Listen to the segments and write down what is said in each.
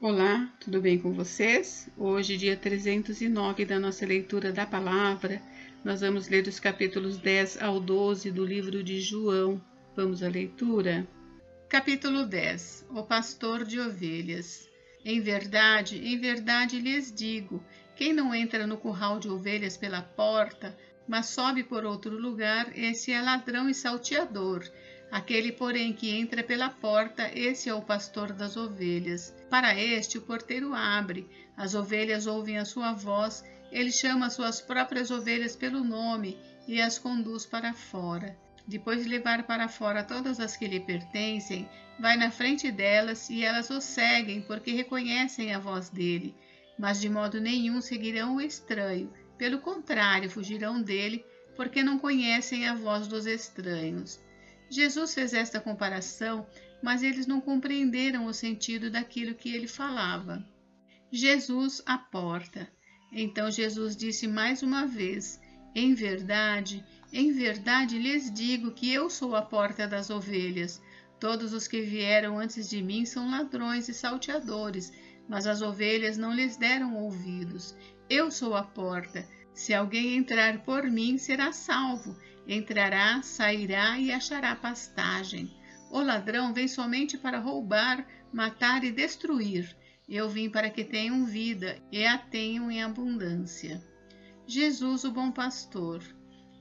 Olá, tudo bem com vocês? Hoje, dia 309 da nossa leitura da palavra, nós vamos ler os capítulos 10 ao 12 do livro de João. Vamos à leitura? Capítulo 10. O pastor de ovelhas. Em verdade lhes digo, quem não entra no curral de ovelhas pela porta, mas sobe por outro lugar, esse é ladrão e salteador. Aquele, porém, que entra pela porta, esse é o pastor das ovelhas. Para este o porteiro abre, as ovelhas ouvem a sua voz, ele chama as suas próprias ovelhas pelo nome e as conduz para fora. Depois de levar para fora todas as que lhe pertencem, vai na frente delas e elas o seguem, porque reconhecem a voz dele. Mas de modo nenhum seguirão o estranho, pelo contrário, fugirão dele, porque não conhecem a voz dos estranhos. Jesus fez esta comparação, mas eles não compreenderam o sentido daquilo que ele falava. Jesus, a porta. Então Jesus disse mais uma vez, em verdade lhes digo que eu sou a porta das ovelhas. Todos os que vieram antes de mim são ladrões e salteadores, mas as ovelhas não lhes deram ouvidos. Eu sou a porta. Se alguém entrar por mim, será salvo. Entrará, sairá e achará pastagem. O ladrão vem somente para roubar, matar e destruir. Eu vim para que tenham vida e a tenham em abundância. Jesus, o bom pastor.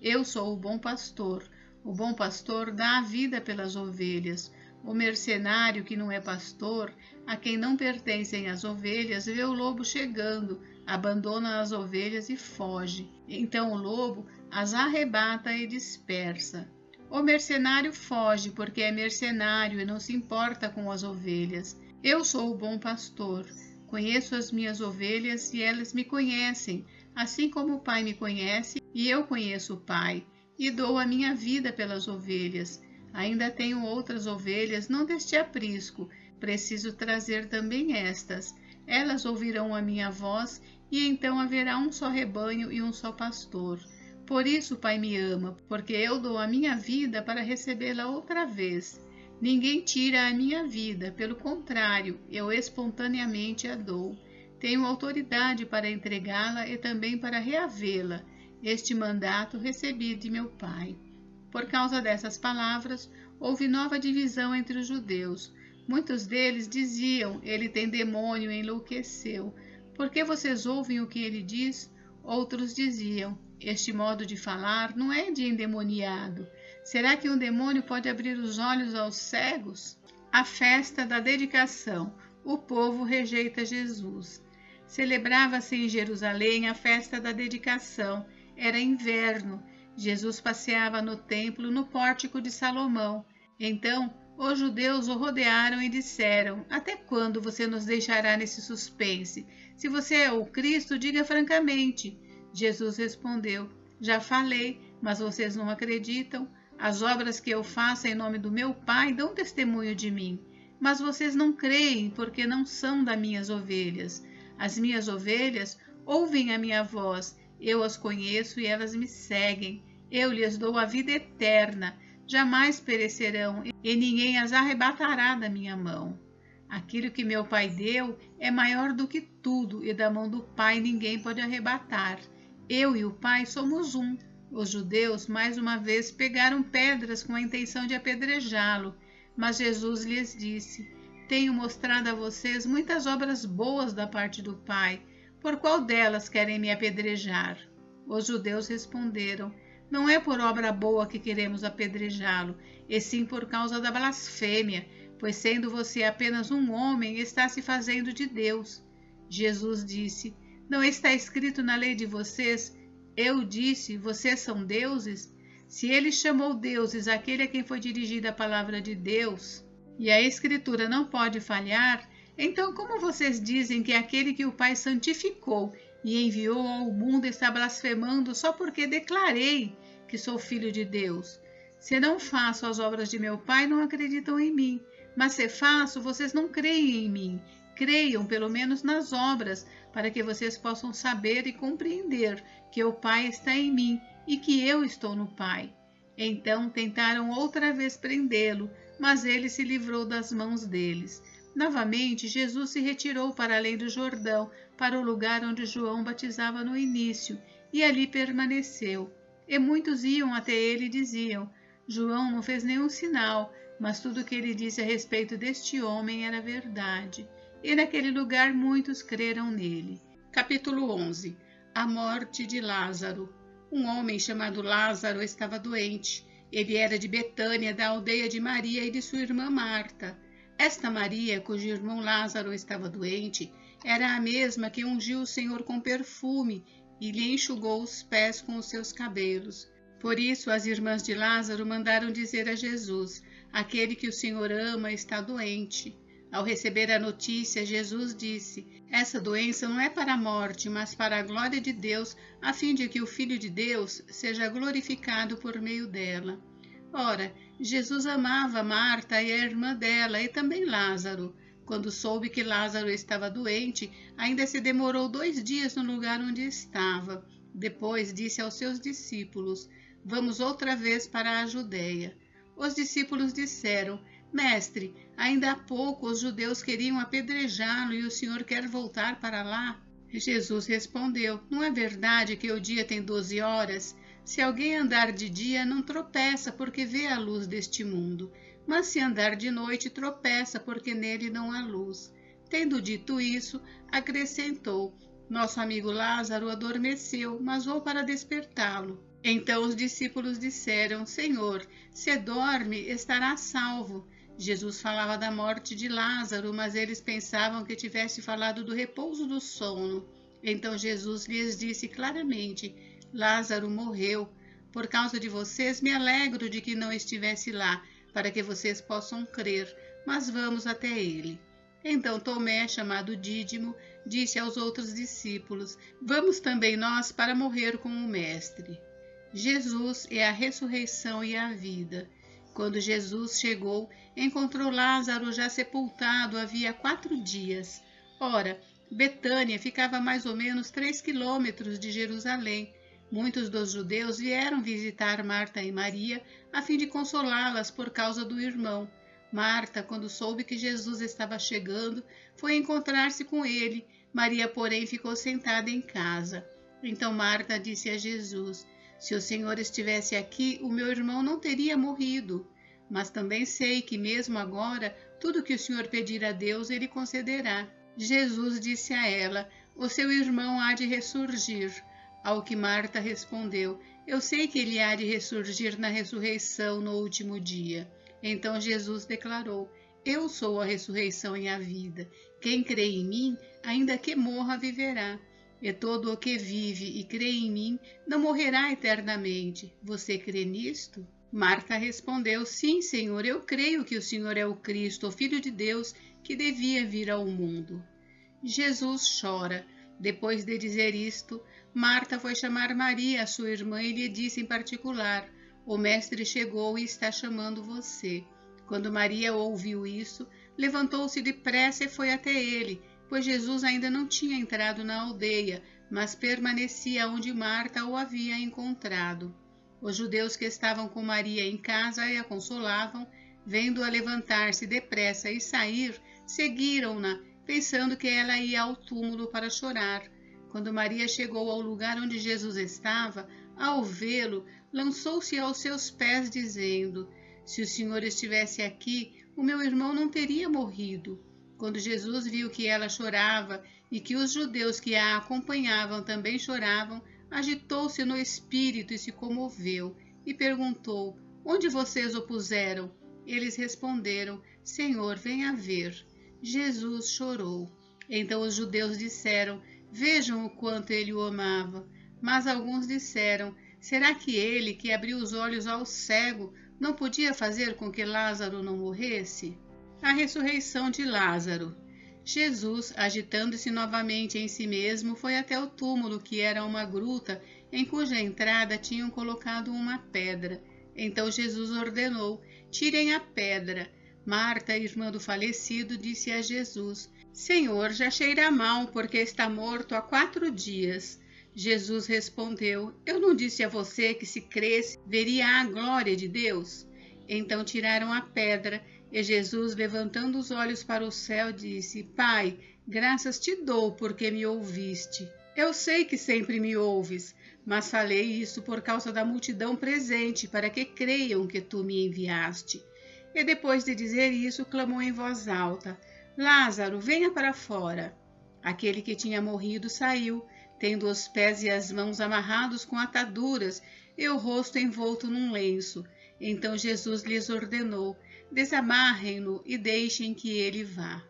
Eu sou o bom pastor. O bom pastor dá a vida pelas ovelhas. O mercenário que não é pastor, a quem não pertencem as ovelhas, vê o lobo chegando, abandona as ovelhas e foge. Então o lobo as arrebata e dispersa. O mercenário foge porque é mercenário e não se importa com as ovelhas. Eu sou o bom pastor. Conheço as minhas ovelhas e elas me conhecem, assim como o Pai me conhece e eu conheço o Pai, e dou a minha vida pelas ovelhas. Ainda tenho outras ovelhas, não deste aprisco. Preciso trazer também estas. Elas ouvirão a minha voz, e então haverá um só rebanho e um só pastor. Por isso o Pai me ama, porque eu dou a minha vida para recebê-la outra vez. Ninguém tira a minha vida, pelo contrário, eu espontaneamente a dou. Tenho autoridade para entregá-la e também para reavê-la. Este mandato recebi de meu Pai. Por causa dessas palavras, houve nova divisão entre os judeus. Muitos deles diziam, ele tem demônio e enlouqueceu. Por que vocês ouvem o que ele diz? Outros diziam, este modo de falar não é de endemoniado. Será que um demônio pode abrir os olhos aos cegos? A festa da dedicação. O povo rejeita Jesus. Celebrava-se em Jerusalém a festa da dedicação. Era inverno. Jesus passeava no templo, no pórtico de Salomão. Então, os judeus o rodearam e disseram, até quando você nos deixará nesse suspense? Se você é o Cristo, diga francamente. Jesus respondeu, já falei, mas vocês não acreditam. As obras que eu faço em nome do meu Pai dão testemunho de mim. Mas vocês não creem, porque não são das minhas ovelhas. As minhas ovelhas ouvem a minha voz. Eu as conheço e elas me seguem. Eu lhes dou a vida eterna. Jamais perecerão e ninguém as arrebatará da minha mão. Aquilo que meu Pai deu é maior do que tudo e da mão do Pai ninguém pode arrebatar. Eu e o Pai somos um. Os judeus, mais uma vez, pegaram pedras com a intenção de apedrejá-lo, mas Jesus lhes disse, tenho mostrado a vocês muitas obras boas da parte do Pai. Por qual delas querem me apedrejar? Os judeus responderam, não é por obra boa que queremos apedrejá-lo, e sim por causa da blasfêmia, pois sendo você apenas um homem, está se fazendo de Deus. Jesus disse, não está escrito na lei de vocês, eu disse, vocês são deuses? Se ele chamou deuses aquele a quem foi dirigida a palavra de Deus, e a Escritura não pode falhar, então como vocês dizem que aquele que o Pai santificou e enviou ao mundo está blasfemando só porque declarei que sou filho de Deus? Se não faço as obras de meu Pai, não acreditam em mim. Mas se faço, vocês não creem em mim. Creiam, pelo menos, nas obras, para que vocês possam saber e compreender que o Pai está em mim e que eu estou no Pai. Então tentaram outra vez prendê-lo, mas ele se livrou das mãos deles. Novamente, Jesus se retirou para além do Jordão, para o lugar onde João batizava no início, e ali permaneceu. E muitos iam até ele e diziam: João não fez nenhum sinal, mas tudo o que ele disse a respeito deste homem era verdade. E naquele lugar muitos creram nele. Capítulo 11. A morte de Lázaro. Um homem chamado Lázaro estava doente. Ele era de Betânia, da aldeia de Maria e de sua irmã Marta. Esta Maria, cujo irmão Lázaro estava doente, era a mesma que ungiu o Senhor com perfume e lhe enxugou os pés com os seus cabelos. Por isso, as irmãs de Lázaro mandaram dizer a Jesus: aquele que o Senhor ama está doente. Ao receber a notícia, Jesus disse: essa doença não é para a morte, mas para a glória de Deus, a fim de que o Filho de Deus seja glorificado por meio dela. Ora, Jesus amava Marta e a irmã dela e também Lázaro. Quando soube que Lázaro estava doente, ainda se demorou 2 dias no lugar onde estava. Depois disse aos seus discípulos: vamos outra vez para a Judeia. Os discípulos disseram: Mestre, ainda há pouco os judeus queriam apedrejá-lo e o Senhor quer voltar para lá? Jesus respondeu: não é verdade que o dia tem 12 horas? Se alguém andar de dia, não tropeça, porque vê a luz deste mundo. Mas se andar de noite, tropeça, porque nele não há luz. Tendo dito isso, acrescentou: nosso amigo Lázaro adormeceu, mas vou para despertá-lo. Então os discípulos disseram: Senhor, se dorme, estará salvo. Jesus falava da morte de Lázaro, mas eles pensavam que tivesse falado do repouso do sono. Então Jesus lhes disse claramente: Lázaro morreu. Por causa de vocês, me alegro de que não estivesse lá, para que vocês possam crer, mas vamos até ele. Então Tomé, chamado Dídimo, disse aos outros discípulos: vamos também nós para morrer com o Mestre. Jesus é a ressurreição e a vida. Quando Jesus chegou, encontrou Lázaro já sepultado havia 4 dias. Ora, Betânia ficava a mais ou menos 3 quilômetros de Jerusalém. Muitos dos judeus vieram visitar Marta e Maria, a fim de consolá-las por causa do irmão. Marta, quando soube que Jesus estava chegando, foi encontrar-se com ele. Maria, porém, ficou sentada em casa. Então Marta disse a Jesus: se o Senhor estivesse aqui, o meu irmão não teria morrido. Mas também sei que mesmo agora, tudo que o Senhor pedir a Deus, ele concederá. Jesus disse a ela: o seu irmão há de ressurgir. Ao que Marta respondeu: eu sei que ele há de ressurgir na ressurreição no último dia. Então Jesus declarou: eu sou a ressurreição e a vida. Quem crê em mim, ainda que morra, viverá. E todo o que vive e crê em mim não morrerá eternamente. Você crê nisto? Marta respondeu: sim, Senhor, eu creio que o Senhor é o Cristo, o Filho de Deus, que devia vir ao mundo. Jesus chora. Depois de dizer isto, Marta foi chamar Maria, sua irmã, e lhe disse em particular: o Mestre chegou e está chamando você. Quando Maria ouviu isso, levantou-se depressa e foi até ele, pois Jesus ainda não tinha entrado na aldeia, mas permanecia onde Marta o havia encontrado. Os judeus que estavam com Maria em casa e a consolavam, vendo-a levantar-se depressa e sair, seguiram-na, pensando que ela ia ao túmulo para chorar. Quando Maria chegou ao lugar onde Jesus estava, ao vê-lo, lançou-se aos seus pés, dizendo: se o Senhor estivesse aqui, o meu irmão não teria morrido. Quando Jesus viu que ela chorava e que os judeus que a acompanhavam também choravam, agitou-se no espírito e se comoveu, e perguntou: onde vocês o puseram? Eles responderam: Senhor, venha ver. Jesus chorou. Então os judeus disseram: vejam o quanto ele o amava. Mas alguns disseram: será que ele, que abriu os olhos ao cego, não podia fazer com que Lázaro não morresse? A ressurreição de Lázaro. Jesus, agitando-se novamente em si mesmo, foi até o túmulo, que era uma gruta, em cuja entrada tinham colocado uma pedra. Então Jesus ordenou: tirem a pedra. Marta, irmã do falecido, disse a Jesus: Senhor, já cheira mal, porque está morto há 4 dias. Jesus respondeu: eu não disse a você que, se cresce, veria a glória de Deus? Então tiraram a pedra, E Jesus, levantando os olhos para o céu, disse: Pai, graças te dou porque me ouviste. Eu sei que sempre me ouves, mas falei isso por causa da multidão presente, para que creiam que tu me enviaste. E depois de dizer isso, clamou em voz alta: Lázaro, venha para fora. Aquele que tinha morrido saiu, tendo os pés e as mãos amarrados com ataduras e o rosto envolto num lenço. Então Jesus lhes ordenou: desamarrem-no e deixem que ele vá.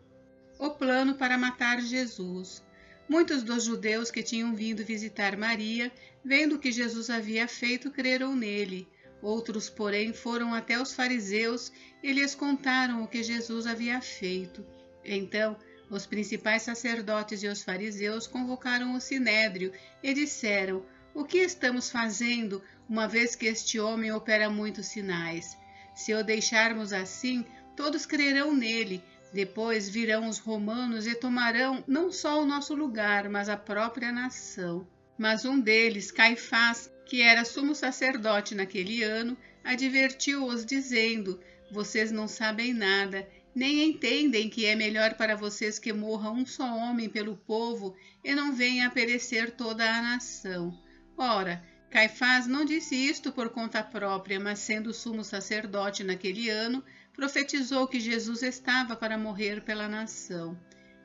O plano para matar Jesus. Muitos dos judeus que tinham vindo visitar Maria, vendo o que Jesus havia feito, creram nele. Outros, porém, foram até os fariseus e lhes contaram o que Jesus havia feito. Então, os principais sacerdotes e os fariseus convocaram o sinédrio e disseram: O que estamos fazendo, uma vez que este homem opera muitos sinais? Se o deixarmos assim, todos crerão nele. Depois virão os romanos e tomarão não só o nosso lugar, mas a própria nação. Mas um deles, Caifás, que era sumo sacerdote naquele ano, advertiu-os dizendo: Vocês não sabem nada, nem entendem que é melhor para vocês que morra um só homem pelo povo e não venha a perecer toda a nação. Ora, Caifás não disse isto por conta própria, mas sendo sumo sacerdote naquele ano, profetizou que Jesus estava para morrer pela nação.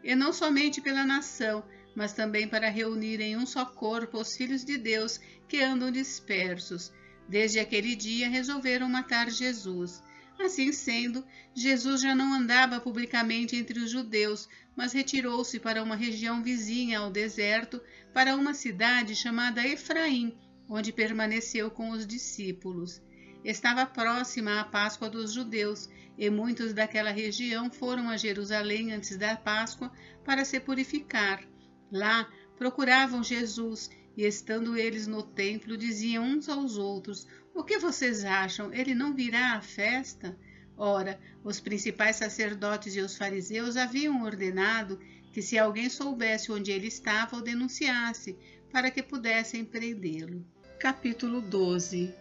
E não somente pela nação, mas também para reunir em um só corpo os filhos de Deus que andam dispersos. Desde aquele dia resolveram matar Jesus. Assim sendo, Jesus já não andava publicamente entre os judeus, mas retirou-se para uma região vizinha ao deserto, para uma cidade chamada Efraim, onde permaneceu com os discípulos. Estava próxima a Páscoa dos judeus, e muitos daquela região foram a Jerusalém antes da Páscoa para se purificar. Lá procuravam Jesus, e estando eles no templo, diziam uns aos outros: O que vocês acham? Ele não virá à festa? Ora, os principais sacerdotes e os fariseus haviam ordenado que, se alguém soubesse onde ele estava, o denunciasse, para que pudessem prendê-lo. Capítulo 12.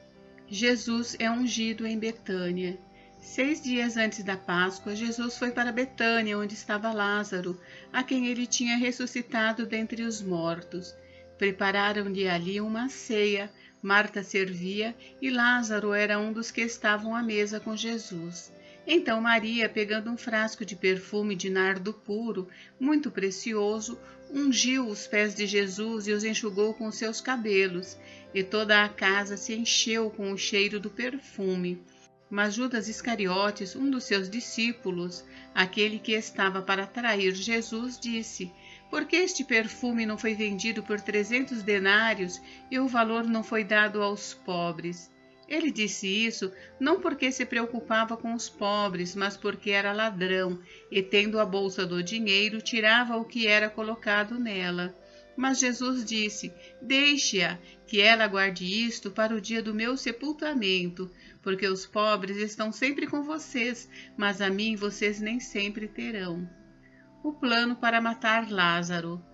Jesus é ungido em Betânia. 6 dias antes da Páscoa, Jesus foi para Betânia, onde estava Lázaro, a quem ele tinha ressuscitado dentre os mortos. Prepararam-lhe ali uma ceia. Marta servia e Lázaro era um dos que estavam à mesa com Jesus. Então Maria, pegando um frasco de perfume de nardo puro, muito precioso, ungiu os pés de Jesus e os enxugou com seus cabelos, e toda a casa se encheu com o cheiro do perfume. Mas Judas Iscariotes, um dos seus discípulos, aquele que estava para trair Jesus, disse: Por que este perfume não foi vendido por 300 denários e o valor não foi dado aos pobres? Ele disse isso não porque se preocupava com os pobres, mas porque era ladrão, e tendo a bolsa do dinheiro, tirava o que era colocado nela. Mas Jesus disse: Deixe-a, que ela guarde isto para o dia do meu sepultamento, porque os pobres estão sempre com vocês, mas a mim vocês nem sempre terão. O plano para matar Lázaro.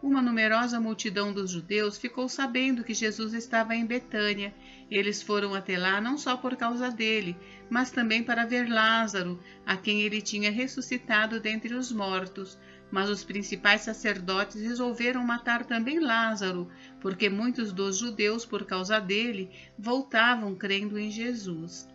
Uma numerosa multidão dos judeus ficou sabendo que Jesus estava em Betânia. Eles foram até lá não só por causa dele, mas também para ver Lázaro, a quem ele tinha ressuscitado dentre os mortos. Mas os principais sacerdotes resolveram matar também Lázaro, porque muitos dos judeus, por causa dele, voltavam crendo em Jesus.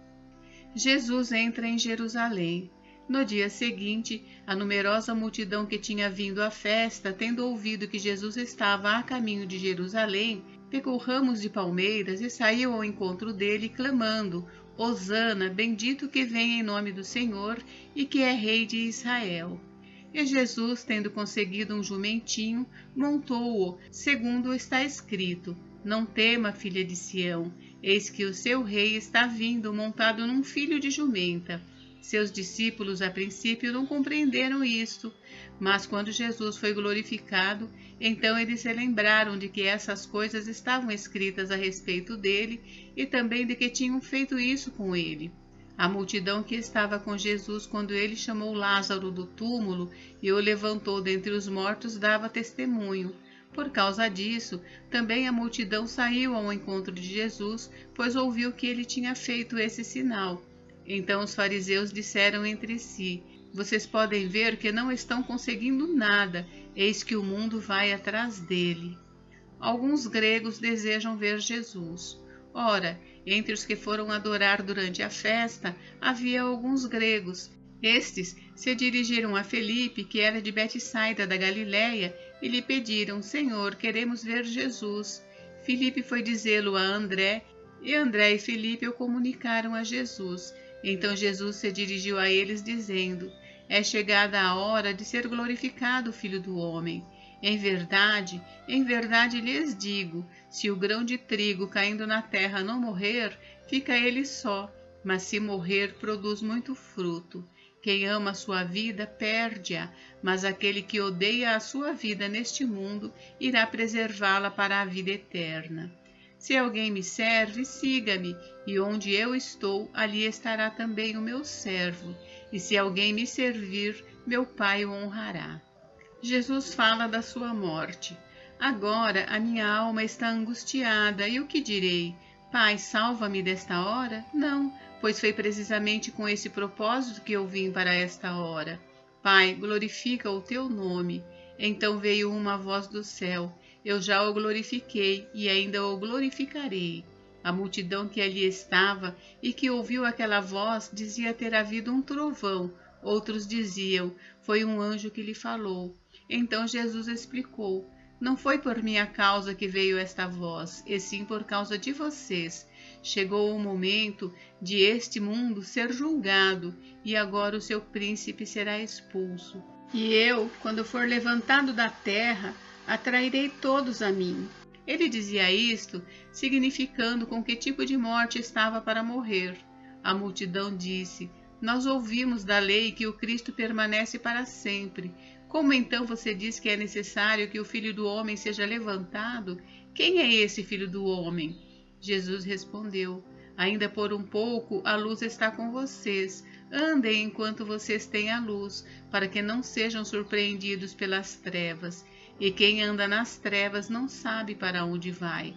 Jesus entra em Jerusalém. No dia seguinte, a numerosa multidão que tinha vindo à festa, tendo ouvido que Jesus estava a caminho de Jerusalém, pegou ramos de palmeiras e saiu ao encontro dele, clamando: Hosana, bendito que vem em nome do Senhor e que é Rei de Israel. E Jesus, tendo conseguido um jumentinho, montou-o, segundo está escrito: Não tema, filha de Sião, eis que o seu rei está vindo montado num filho de jumenta. Seus discípulos, a princípio, não compreenderam isto, mas quando Jesus foi glorificado, então eles se lembraram de que essas coisas estavam escritas a respeito dele e também de que tinham feito isso com ele. A multidão que estava com Jesus quando ele chamou Lázaro do túmulo e o levantou dentre os mortos dava testemunho. Por causa disso, também a multidão saiu ao encontro de Jesus, pois ouviu que ele tinha feito esse sinal. Então os fariseus disseram entre si: vocês podem ver que não estão conseguindo nada, eis que o mundo vai atrás dele. Alguns gregos desejam ver Jesus. Ora, entre os que foram adorar durante a festa, havia alguns gregos. Estes se dirigiram a Felipe, que era de Betsaida da Galiléia, e lhe pediram: Senhor, queremos ver Jesus. Filipe foi dizê-lo a André, e André e Filipe o comunicaram a Jesus. Então Jesus se dirigiu a eles, dizendo: é chegada a hora de ser glorificado o Filho do Homem. Em verdade lhes digo, se o grão de trigo caindo na terra não morrer, fica ele só, mas se morrer, produz muito fruto. Quem ama a sua vida, perde-a, mas aquele que odeia a sua vida neste mundo, irá preservá-la para a vida eterna. Se alguém me serve, siga-me, e onde eu estou, ali estará também o meu servo. E se alguém me servir, meu Pai o honrará. Jesus fala da sua morte. Agora a minha alma está angustiada, e o que direi? Pai, salva-me desta hora? Não, pois foi precisamente com esse propósito que eu vim para esta hora. Pai, glorifica o teu nome. Então veio uma voz do céu: eu já o glorifiquei e ainda o glorificarei. A multidão que ali estava e que ouviu aquela voz dizia ter havido um trovão. Outros diziam: foi um anjo que lhe falou. Então Jesus explicou: não foi por minha causa que veio esta voz, e sim por causa de vocês. Chegou o momento de este mundo ser julgado, e agora o seu príncipe será expulso. E eu, quando for levantado da terra, atrairei todos a mim. Ele dizia isto, significando com que tipo de morte estava para morrer. A multidão disse: nós ouvimos da lei que o Cristo permanece para sempre. Como então você diz que é necessário que o Filho do Homem seja levantado? Quem é esse Filho do Homem? Jesus respondeu: ainda por um pouco a luz está com vocês. Andem enquanto vocês têm a luz, para que não sejam surpreendidos pelas trevas. E quem anda nas trevas não sabe para onde vai.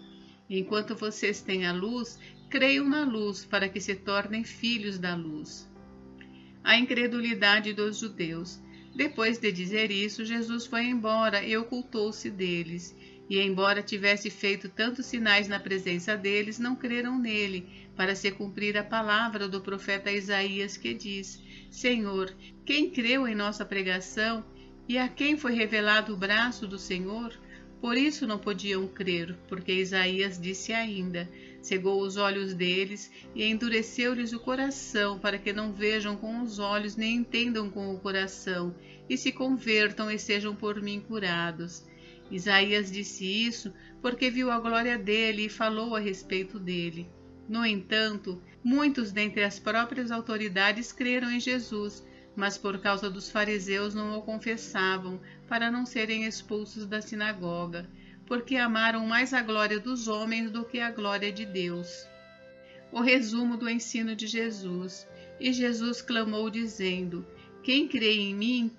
Enquanto vocês têm a luz, creiam na luz, para que se tornem filhos da luz. A incredulidade dos judeus. Depois de dizer isso, Jesus foi embora e ocultou-se deles. E embora tivesse feito tantos sinais na presença deles, não creram nele, para se cumprir a palavra do profeta Isaías, que diz: Senhor, quem creu em nossa pregação, e a quem foi revelado o braço do Senhor? Por isso não podiam crer, porque Isaías disse ainda: cegou os olhos deles e endureceu-lhes o coração, para que não vejam com os olhos nem entendam com o coração, e se convertam e sejam por mim curados. Isaías disse isso porque viu a glória dele e falou a respeito dele. No entanto, muitos dentre as próprias autoridades creram em Jesus, mas por causa dos fariseus não o confessavam, para não serem expulsos da sinagoga, porque amaram mais a glória dos homens do que a glória de Deus. O resumo do ensino de Jesus. E Jesus clamou dizendo: quem crê em mim,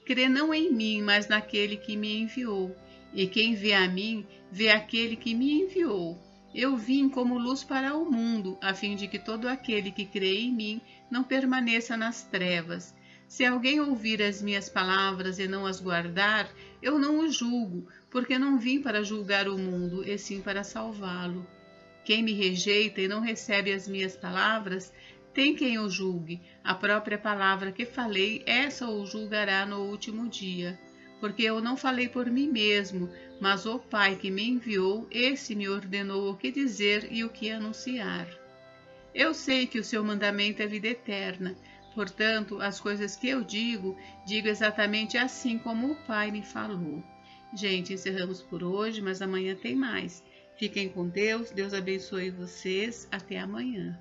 crê não em mim, mas naquele que me enviou. E quem vê a mim, vê aquele que me enviou. Eu vim como luz para o mundo, a fim de que todo aquele que crê em mim não permaneça nas trevas. Se alguém ouvir as minhas palavras e não as guardar, eu não o julgo, porque não vim para julgar o mundo, e sim para salvá-lo. Quem me rejeita e não recebe as minhas palavras, tem quem o julgue. A própria palavra que falei, essa o julgará no último dia. Porque eu não falei por mim mesmo, mas o Pai que me enviou, esse me ordenou o que dizer e o que anunciar. Eu sei que o seu mandamento é vida eterna. Portanto, as coisas que eu digo exatamente assim como o Pai me falou. Gente, encerramos por hoje, mas amanhã tem mais. Fiquem com Deus, Deus abençoe vocês. Até amanhã.